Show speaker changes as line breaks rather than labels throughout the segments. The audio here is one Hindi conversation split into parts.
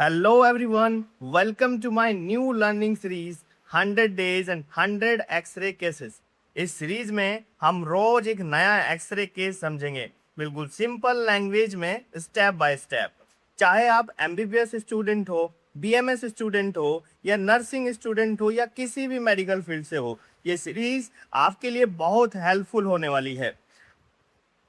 Hello everyone, welcome to my new learning series 100 days and 100 x ray cases. इस सीरीज में हम रोज एक नया एक्सरे केस समझेंगे, बिल्कुल सिंपल लैंग्वेज में, स्टेप बाय स्टेप। चाहे आप एमबीबीएस स्टूडेंट हो, बीएमएस स्टूडेंट हो या नर्सिंग स्टूडेंट हो या किसी भी मेडिकल फील्ड से हो, ये सीरीज आपके लिए बहुत हेल्पफुल होने वाली है।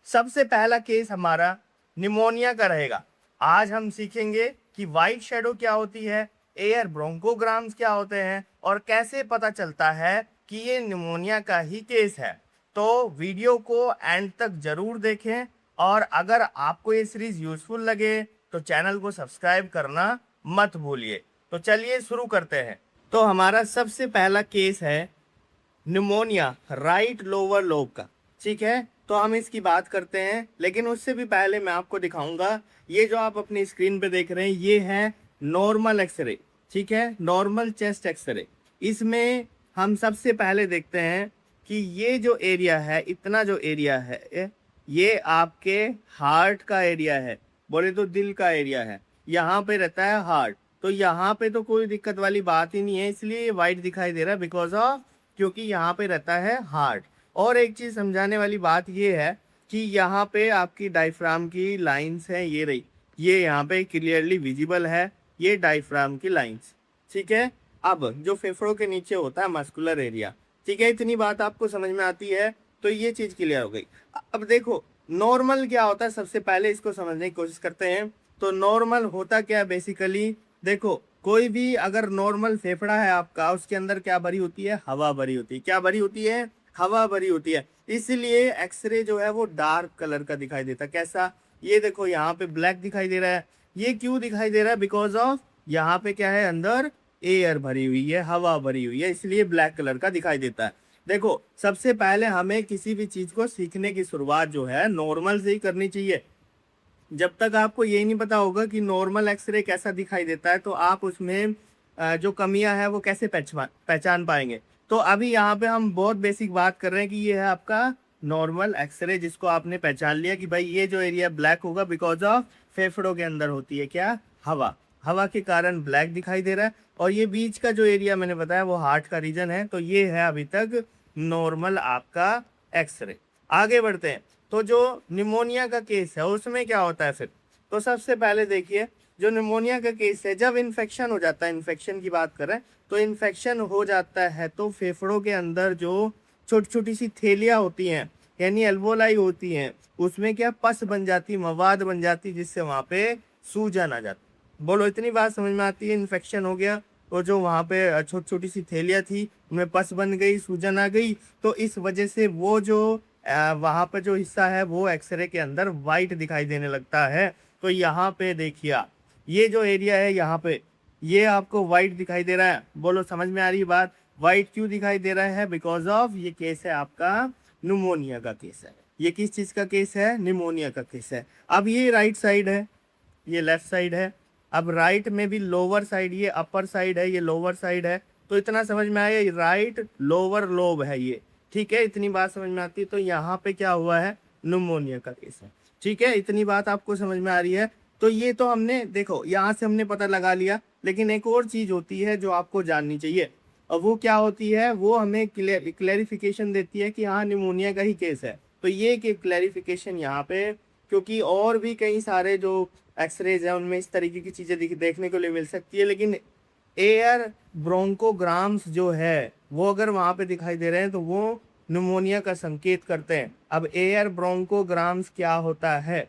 सबसे पहला केस हमारा निमोनिया का रहेगा। आज हम सीखेंगे कि वाइट शेडो क्या होती है, एयर ब्रोंकोग्राम्स क्या होते हैं और कैसे पता चलता है कि ये निमोनिया का ही केस है। तो वीडियो को एंड तक जरूर देखें और अगर आपको ये सीरीज यूजफुल लगे तो चैनल को सब्सक्राइब करना मत भूलिए। तो चलिए शुरू करते हैं। तो हमारा सबसे पहला केस है निमोनिया राइट लोअर लोब का। ठीक है, तो हम इसकी बात करते हैं, लेकिन उससे भी पहले मैं आपको दिखाऊंगा ये जो आप अपनी स्क्रीन पे देख रहे हैं ये है नॉर्मल एक्सरे। ठीक है, नॉर्मल चेस्ट एक्सरे। इसमें हम सबसे पहले देखते हैं कि ये जो एरिया है, इतना जो एरिया है, ये आपके हार्ट का एरिया है, बोले तो दिल का एरिया है। यहाँ पे रहता है हार्ट, तो यहाँ पे तो कोई दिक्कत वाली बात ही नहीं है, इसलिए ये वाइट दिखाई दे रहा है बिकॉज ऑफ क्योंकि यहाँ पे रहता है हार्ट। और एक चीज समझाने वाली बात ये है कि यहाँ पे आपकी डायफ्राम की लाइंस है, ये रही, ये यहाँ पे क्लियरली विजिबल है, ये डायफ्राम की लाइंस। ठीक है, अब जो फेफड़ों के नीचे होता है मस्कुलर एरिया। ठीक है, इतनी बात आपको समझ में आती है, तो ये चीज क्लियर हो गई। अब देखो नॉर्मल क्या होता है, सबसे पहले इसको समझने की कोशिश करते हैं। तो नॉर्मल होता क्या है बेसिकली, देखो कोई भी अगर नॉर्मल फेफड़ा है आपका, उसके अंदर क्या भरी होती है, हवा भरी होती है। क्या भरी होती है, हवा भरी होती है। इसलिए एक्सरे जो है वो डार्क कलर का दिखाई देता है। कैसा, ये देखो यहाँ पे ब्लैक दिखाई दे रहा है। ये क्यों दिखाई दे रहा है, बिकॉज ऑफ यहाँ पे क्या है, अंदर एयर भरी हुई है, हवा भरी हुई है, इसलिए ब्लैक कलर का दिखाई देता है। देखो सबसे पहले हमें किसी भी चीज को सीखने की शुरुआत जो है नॉर्मल से ही करनी चाहिए। जब तक आपको ये नहीं पता होगा कि नॉर्मल एक्सरे कैसा दिखाई देता है, तो आप उसमें जो कमियां हैं वो कैसे पहचान पाएंगे। तो अभी यहाँ पे हम बहुत बेसिक बात कर रहे हैं कि ये है आपका नॉर्मल एक्सरे, जिसको आपने पहचान लिया कि भाई ये जो एरिया ब्लैक होगा बिकॉज ऑफ फेफड़ों के अंदर होती है क्या, हवा। हवा के कारण ब्लैक दिखाई दे रहा है। और ये बीच का जो एरिया मैंने बताया वो हार्ट का रीजन है। तो ये है अभी तक नॉर्मल आपका एक्सरे। आगे बढ़ते हैं। तो जो निमोनिया का केस है उसमें क्या होता है फिर। तो सबसे पहले देखिए, जो निमोनिया का केस है, जब इन्फेक्शन हो जाता है, इन्फेक्शन की बात करें तो इन्फेक्शन हो जाता है तो फेफड़ों के अंदर जो छोटी छोटी सी थैलियाँ होती हैं, यानी एल्वोलाई होती हैं, उसमें क्या पस बन जाती, मवाद बन जाती, जिससे वहाँ पे सूजन आ जाती। बोलो इतनी बात समझ में आती है। इन्फेक्शन हो गया तो जो वहाँ पे छोटी छोटी सी थैलियाँ थी उनमें पस बन गई, सूजन आ गई, तो इस वजह से वो जो वहाँ पे जो हिस्सा है वो एक्सरे के अंदर वाइट दिखाई देने लगता है। तो यहाँ पे देखिए, ये जो एरिया है यहाँ पे, ये आपको वाइट दिखाई दे रहा है। बोलो समझ में आ रही है बात, वाइट क्यों दिखाई दे रहा है, बिकॉज ऑफ ये केस है आपका निमोनिया का केस है। ये किस चीज का केस है, निमोनिया का केस है। अब ये राइट साइड है, ये लेफ्ट साइड है। अब राइट में भी लोअर साइड, ये अपर साइड है, ये लोअर साइड है। तो इतना समझ में आया, राइट लोअर लोब है ये। ठीक है, इतनी बात समझ में आती है। तो यहाँ पे क्या हुआ है, निमोनिया का केस है। ठीक है, इतनी बात आपको समझ में आ रही है। तो ये तो हमने देखो यहाँ से हमने पता लगा लिया, लेकिन एक और चीज होती है जो आपको जाननी चाहिए। और वो क्या होती है, वो हमें क्लैरिफिकेशन देती है कि हाँ निमोनिया का ही केस है। तो ये क्लैरिफिकेशन यहाँ पे, क्योंकि और भी कई सारे जो एक्सरेज है उनमें इस तरीके की चीजें देखने को मिल सकती है, लेकिन एयर ब्रोंकोग्राम्स जो है वो अगर वहां पे दिखाई दे रहे हैं तो वो निमोनिया का संकेत करते हैं। अब एयर ब्रोंकोग्राम्स क्या होता है,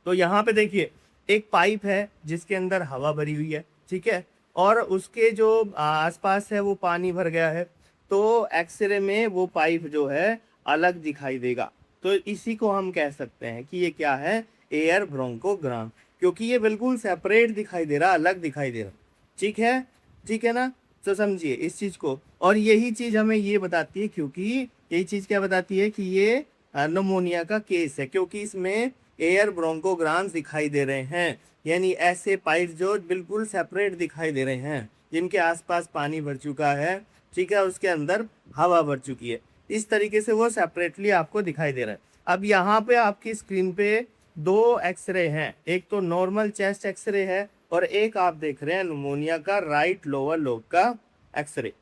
तो यहाँ पे देखिए एक पाइप है जिसके अंदर हवा भरी हुई है। ठीक है, और उसके जो आसपास है वो पानी भर गया है। तो एक्सरे में वो पाइप जो है अलग दिखाई देगा। तो इसी को हम कह सकते हैं कि ये क्या है, एयर ब्रोंकोग्राम, क्योंकि ये बिल्कुल सेपरेट दिखाई दे रहा, अलग दिखाई दे रहा। ठीक है, ठीक है ना, तो समझिए इस चीज को। और यही चीज हमें ये बताती है, क्योंकि यही चीज क्या बताती है कि ये निमोनिया का केस है, क्योंकि इसमें एयर ब्रोंकोग्राम्स दिखाई दे रहे हैं, यानी ऐसे पाइप जो बिल्कुल सेपरेट दिखाई दे रहे हैं, जिनके आसपास पानी भर चुका है। ठीक है, उसके अंदर हवा भर चुकी है, इस तरीके से वो सेपरेटली आपको दिखाई दे रहा है। अब यहाँ पे आपकी स्क्रीन पे दो एक्सरे हैं, एक तो नॉर्मल चेस्ट एक्सरे है और एक आप देख रहे हैं निमोनिया का राइट लोअर लोब का एक्सरे।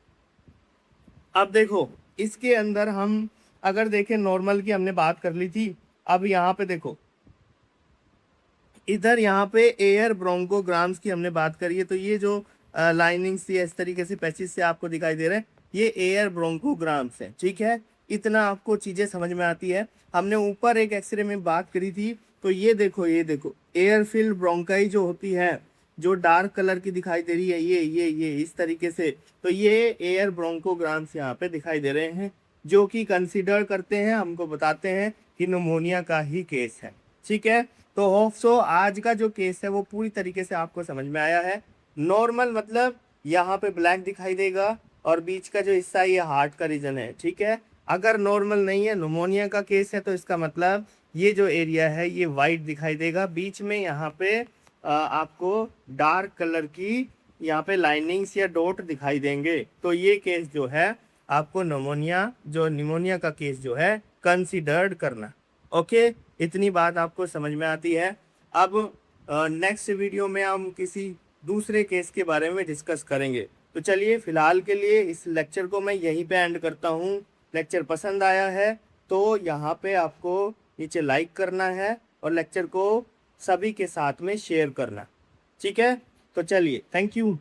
अब देखो इसके अंदर हम अगर देखें नॉर्मल की हमने बात कर ली थी, अब यहाँ पे देखो इधर यहाँ पे एयर ब्रोंकोग्राम्स की हमने बात करी है, तो ये जो लाइनिंग्स ये इस तरीके से पैचेस से आपको दिखाई दे रहे हैं, ये एयर ब्रोंकोग्राम्स है। ठीक है, इतना आपको चीजें समझ में आती है। हमने ऊपर एक एक्सरे में बात करी थी, तो ये देखो एयर फिल्ड ब्रोंकाई जो होती है, जो डार्क कलर की दिखाई दे रही है, ये इस तरीके से, तो ये एयर ब्रोंकोग्राम्स यहाँ पे दिखाई दे रहे हैं, जो कि कंसीडर करते हैं, हमको बताते हैं कि निमोनिया का ही केस है। ठीक है, तो होप सो आज का जो केस है वो पूरी तरीके से आपको समझ में आया है। नॉर्मल मतलब यहाँ पे ब्लैक दिखाई देगा और बीच का जो हिस्सा है ये हार्ट का रीजन है। ठीक है, अगर नॉर्मल नहीं है, निमोनिया का केस है, तो इसका मतलब ये जो एरिया है ये वाइट दिखाई देगा, बीच में यहाँ पे आपको डार्क कलर की यहाँ पे लाइनिंग्स या डॉट दिखाई देंगे। तो ये केस जो है आपको निमोनिया का केस जो है कंसीडर्ड करना। ओके, इतनी बात आपको समझ में आती है। अब नेक्स्ट वीडियो में हम किसी दूसरे केस के बारे में डिस्कस करेंगे। तो चलिए फिलहाल के लिए इस लेक्चर को मैं यहीं पे एंड करता हूँ। लेक्चर पसंद आया है तो यहाँ पे आपको नीचे लाइक करना है और लेक्चर को सभी के साथ में शेयर करना। ठीक है, तो चलिए, थैंक यू।